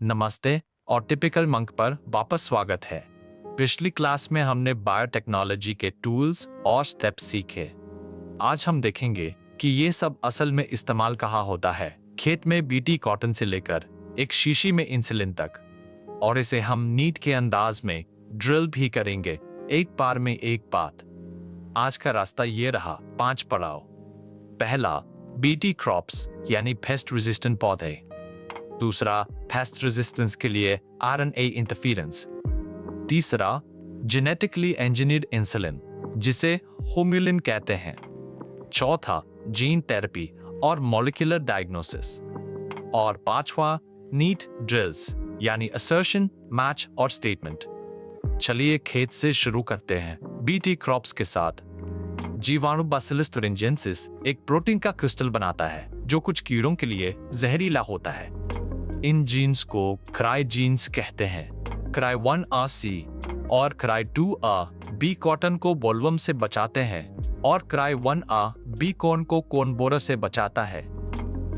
नमस्ते और typical monk पर वापस स्वागत है। पिछली क्लास में हमने बायोटेक्नोलॉजी के टूल्स और स्टेप्स सीखे। आज हम देखेंगे कि ये सब असल में इस्तेमाल कहाँ होता है, खेत में बीटी कॉटन से लेकर एक शीशी में इंसुलिन तक। और इसे हम नीट के अंदाज में ड्रिल भी करेंगे, एक बार में एक बात। आज का रास्ता ये रहा, 5 पड़ाव। पहला, बीटी क्रॉप्स यानी पेस्ट रेजिस्टेंट पौधे। दूसरा, पेस्ट रेजिस्टेंस के लिए आरएनए इंटरफेरेंस। तीसरा, जेनेटिकली इंजीनियर्ड इंसुलिन जिसे होम्युलिन कहते हैं। चौथा, जीन थेरेपी और मॉलिक्यूलर डायग्नोसिस। और पांचवा, नीट ड्रिल्स यानी असर्शन, मैच और स्टेटमेंट। चलिए खेत से शुरू करते हैं। बीटी क्रॉप्स के साथ जीवाणु बैसिलस thuringiensis एक प्रोटीन का क्रिस्टल बनाता है जो कुछ कीड़ों के लिए जहरीला होता है। इन जीन्स को क्राई जीन्स कहते हैं। क्राई 1A-C और क्राई 2A-B कॉटन को बोलवर्म से बचाते हैं और क्राई 1A-B कॉर्न को कोर्नबोरर से बचाता है।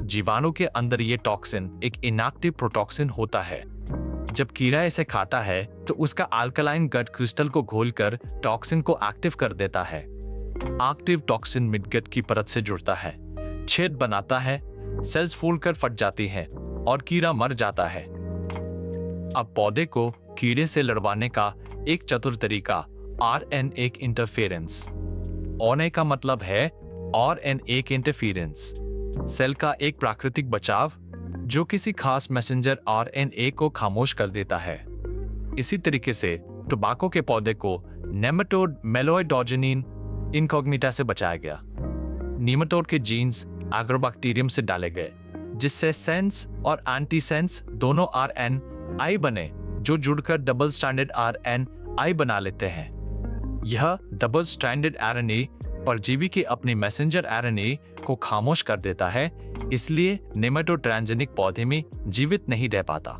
जीवाणु के अंदर ये टॉक्सिन एक इनएक्टिव प्रोटॉक्सिन होता है। जब कीड़ा इसे खाता है तो उसका अल्कलाइन गट क्रिस्टल को घोलकर टॉक्सिन को एक्टिव कर देता है। एक्टिव टॉक्सिन मिडगट की परत से जुड़ता है, छेद बनाता है, सेल्स फूलकर फट जाती हैं और कीड़ा मर जाता है। अब पौधे को कीड़े से लड़वाने का एक चतुर तरीका आरएनए इंटरफेरेंस। ओने का मतलब है आरएनए इंटरफेरेंस, सेल का एक प्राकृतिक बचाव जो किसी खास मैसेंजर आरएनए को खामोश कर देता है। इसी तरीके से टोबैको के पौधे को नेमाटोड मेलोइडोजेनिन इनकॉग्निटा से बचाया गया। नीमाटोड के जीन्स एग्रोबैक्टीरियम से डाले गए जिससे सेंस और एंटी सेंस दोनों आरएनए बने जो जुड़कर डबल स्ट्रैंडेड आरएनए बना लेते हैं। यह डबल स्ट्रैंडेड आरएनए परजीवी के अपने मैसेंजर आरएनए को खामोश कर देता है, इसलिए नेमाटोड ट्रांसजेनिक पौधे में जीवित नहीं रह पाता।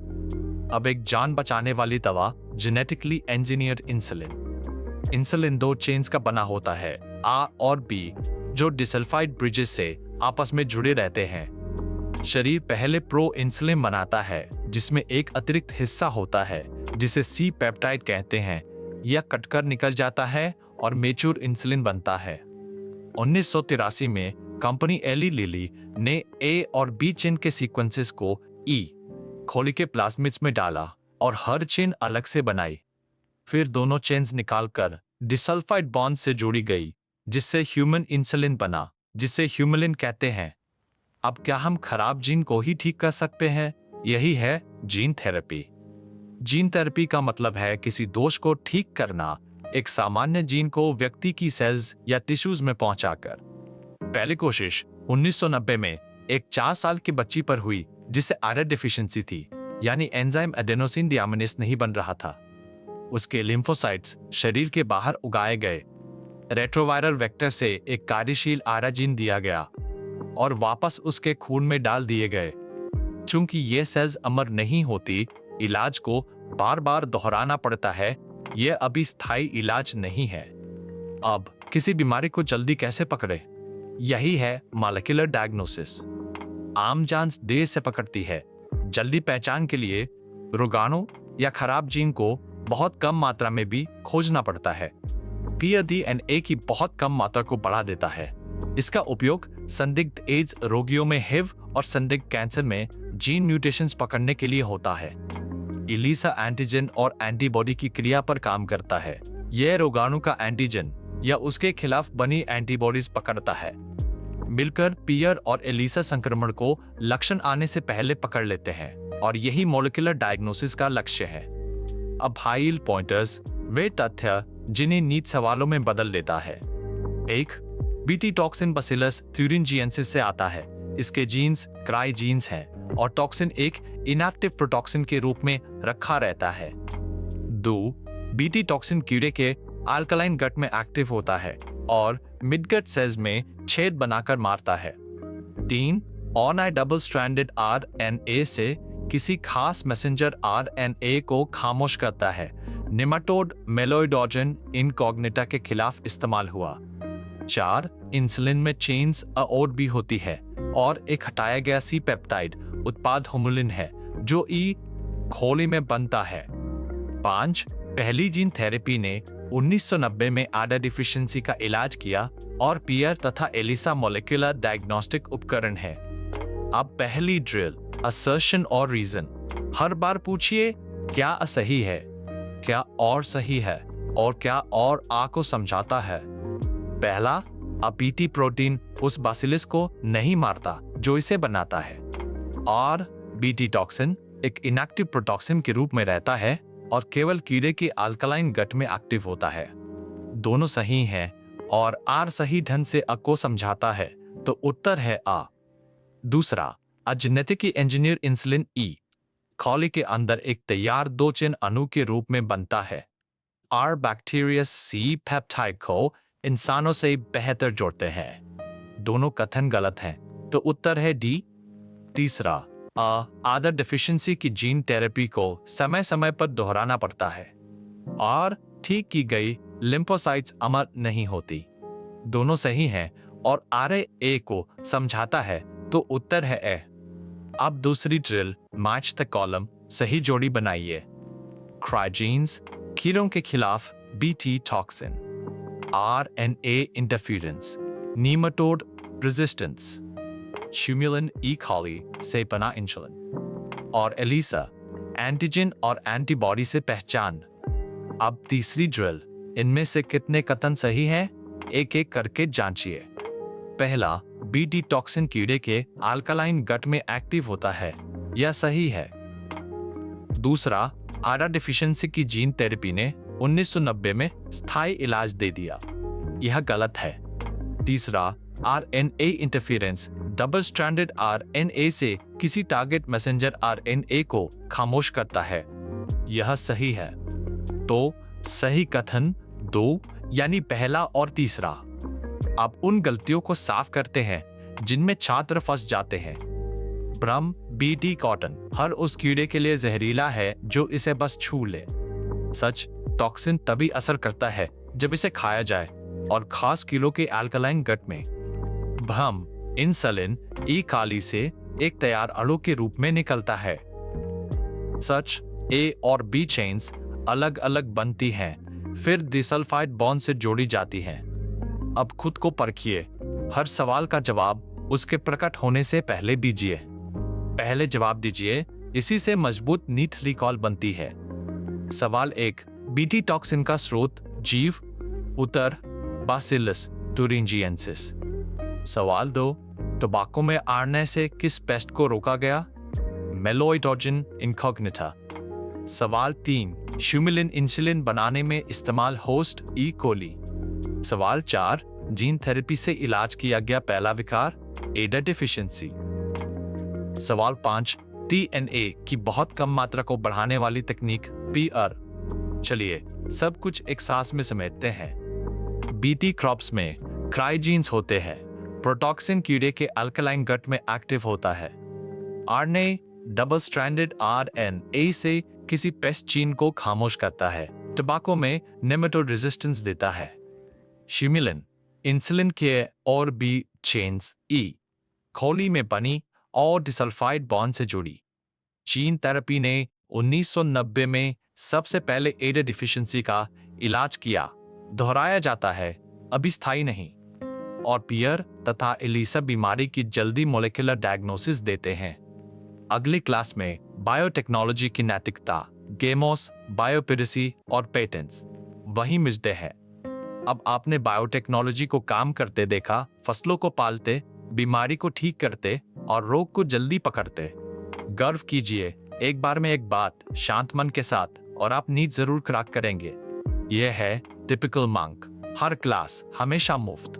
अब एक जान बचाने वाली दवा, genetically engineered insulin. Insulin 2 chains का बना होता है, A और B, जो डिसल्फाइड ब्रिजेस से आपस में जुड़े रहते हैं। शरीर पहले प्रो इंसुलिन बनाता है जिसमें एक अतिरिक्त हिस्सा होता है जिसे सी पेप्टाइड कहते हैं। यह कटकर निकल जाता है और मेच्योर इंसुलिन बनता है। 1983 में कंपनी एली लिली ने A और B चेन के सीक्वेंसेस को E खोली के प्लाज्मिड्स में डाला और हर चेन अलग से बनाई। फिर दोनों चेन्स निकालकर डिसल्फाइड बॉन्ड से जोड़ी गई जिससे ह्यूमन इंसुलिन बना, जिसे ह्यूमुलिन कहते हैं। अब क्या हम खराब जीन को ही ठीक कर सकते हैं? यही है जीन थेरेपी। जीन थेरेपी का मतलब है किसी दोष को ठीक करना, एक सामान्य जीन को व्यक्ति की सेल्स या टिश्यूज में पहुंचाकर। पहली कोशिश 1990 में एक 4 साल की बच्ची पर हुई जिसे आयरन डिफिशियंसी थी, यानी एंजाइम एडेनोसिन डियामिनेज नहीं बन रहा था। उसके लिम्फोसाइट्स शरीर के बाहर उगाए गए, रेट्रोवायरल वेक्टर से एक कार्यशील आयरन जीन दिया गया और वापस उसके खून में डाल दिए गए। चूंकि ये सेल्स अमर नहीं होती, इलाज को बार बार दोहराना पड़ता है। यह अभी स्थायी इलाज नहीं है। अब किसी बीमारी को जल्दी कैसे पकड़े? यही है मॉलिक्यूलर डायग्नोसिस। आम जांच देर से पकड़ती है। जल्दी पहचान के लिए रोगाणु या खराब जीन को बहुत कम मात्रा में भी खोजना पड़ता है। पीडीएनए की बहुत कम मात्रा को बढ़ा देता है। इसका उपयोग संदिग्ध एड्स रोगियों में हिव और संदिग्ध कैंसर में जीन म्यूटेशंस पकड़ने के लिए होता है। इलीसा एंटीजन और एंटीबॉडी की क्रिया पर काम करता है। यह रोगाणु का एंटीजन या उसके खिलाफ बनी एंटीबॉडीज पकड़ता है। मिलकर पियर और एलिसा संक्रमण को लक्षण आने से पहले पकड़ लेते हैं और यही मॉलिक्यूलर डायग्नोसिस का लक्ष्य है। अब हाई पॉइंटर्स वे तथ्य जिन्हें नीट सवालों में बदल देता है। 1. बीटी टॉक्सिन बैसिलस thuringiensis से आता है। इसके जीन्स क्राई जीन्स हैं और टॉक्सिन एक इनएक्टिव प्रोटॉक्सिन के रूप में रखा रहता है। 2. बीटी टॉक्सिन कीड़े के अल्कलाइन गट में एक्टिव होता है और मिडगट सेल्स में छेद बनाकर मारता है। 3. ऑन डबल स्ट्रैंडेड आरएनए से किसी खास मैसेंजर आरएनए को खामोश करता है। नेमाटोड मेलोइडोजन इनकॉग्निटा के खिलाफ इस्तेमाल हुआ। 4. इंसुलिन में चेन्स और भी होती है और एक हटाया गया सी पेप्टाइड उत्पाद होम्युलिन है जो ई खोली में बनता है। 5. पहली जीन थेरेपी ने 1990 में आडा डिफिशियंसी का इलाज किया और पियर तथा एलिसा मॉलिक्यूलर डायग्नोस्टिक उपकरण है। अब पहली ड्रिल, असर्शन और रीजन। हर बार पूछिए क्या सही है, क्या और सही है, और क्या और आ को समझाता है। पहला, बीटी प्रोटीन उस बासिलस को नहीं मारता जो इसे बनाता है, और बीटी टॉक्सिन एक इनएक्टिव प्रोटॉक्सिन के रूप में रहता है और केवल कीड़े की अल्कलाइन गट में एक्टिव होता है। दोनों सही हैं और आर सही ढंग से अ को समझाता है, तो उत्तर है आ। दूसरा, जेनेटिकली इंजीनियर इंसुलिन ई खोली के अंदर एक तैयार 2 चेन अणु के रूप में बनता है। आर बैक्टीरिया सी पेप्टाइड को इंसानों से बेहतर जोड़ते हैं। दोनों कथन गलत हैं, तो उत्तर है डी। तीसरा, आदर डिफिशियंसी की जीन थेरेपी को समय समय पर दोहराना पड़ता है और ठीक की गई लिम्फोसाइट्स अमर नहीं होती। दोनों सही हैं और आर ए को समझाता है, तो उत्तर है ए। अब दूसरी ड्रिल, मैच द कॉलम, सही जोड़ी बनाइए। क्राइजीन्स, कीड़ों के खिलाफ BT toxin. RNA interference, nematode resistance, humulin E coli से बना इंसुलिन, और एलिसा एंटीजन और एंटीबॉडी से पहचान। अब तीसरी ड्रिल, इनमें से कितने कथन सही हैं, एक एक करके जांचिए। पहला, बीटी टॉक्सिन कीड़े के अल्कलाइन गट में एक्टिव होता है, यह सही है। दूसरा, आडा डिफिशियंसी की जीन थेरेपी ने 1990 में स्थायी इलाज दे दिया, यह गलत है। तीसरा, RNA interference double stranded RNA से किसी टारगेट मैसेंजर RNA को खामोश करता है, यह सही है। तो सही कथन 2, यानी पहला और तीसरा। अब उन गलतियों को साफ करते हैं जिनमें छात्र फंस जाते हैं। भ्रम, बीटी कॉटन हर उस कीड़े के लिए जहरीला है जो इसे बस छू ले। सच, टॉक्सिन तभी असर करता है जब इसे खाया जाए, और खास कीड़ों के अल्कलाइन गट में। भ्रम, इंसुलिन ई कॉली से एक तैयार अणु के रूप में निकलता है। सच, ए और बी चेन्स अलग अलग बनती हैं, फिर डिसल्फाइड बॉन्ड से जोड़ी जाती हैं। अब खुद को परखिए, हर सवाल का जवाब उसके प्रकट होने से पहले दीजिए। पहले जवाब दीजिए, इसी से मजबूत नीट रिकॉल बनती है। सवाल 1, बीटी टॉक्सिन का स्रोत जीव। उत्तर, बासिलस तुरिंजिएंसिस। सवाल 2, टोबैको में आरएनए से किस पेस्ट को रोका गया? मेलोइडोजिन इनकॉग्निटा। सवाल 3, ह्यूमुलिन इंसुलिन बनाने में इस्तेमाल होस्ट ई कोली। सवाल 4, जीन थेरेपी से इलाज किया गया पहला विकार एडा डिफिशियंसी। सवाल 5, DNA की बहुत कम मात्रा को बढ़ाने वाली तकनीक PR। चलिए सब कुछ एक सांस में समेटते हैं। बीटी क्रॉप्स में क्राइजीन्स होते हैं। प्रोटॉक्सिन कीड़े के अल्कलाइन गट में एक्टिव होता है। RNA डबल स्ट्रैंडेड RNA से किसी पेस्ट जीन को खामोश करता है। टोबैको में नेमेटोड रेजिस्टेंस देता है। ह्यूमुलिन इंसुलिन के और बी चेन्स ई खोली में बनी और डिसल्फाइड बॉन्ड से जुड़ी। जीन थेरेपी ने 1990 में सबसे पहले एडा डिफिशियंसी का इलाज किया। दोहराया जाता है, अभी स्थायी नहीं। और पियर तथा एलिसा बीमारी की जल्दी मॉलिक्यूलर डायग्नोसिस देते हैं। अगली क्लास में बायोटेक्नोलॉजी की नैतिकता, गेमोस, बायोपिरेसी और पेटेंट्स वही मिलते हैं। अब आपने बायोटेक्नोलॉजी को काम करते देखा, फसलों को पालते, बीमारी को ठीक करते और रोग को जल्दी पकड़ते। गर्व कीजिए, एक बार में एक बात, शांत मन के साथ, और आप नीट जरूर क्रैक करेंगे। यह है टिपिकल मंक, हर क्लास हमेशा मुफ्त।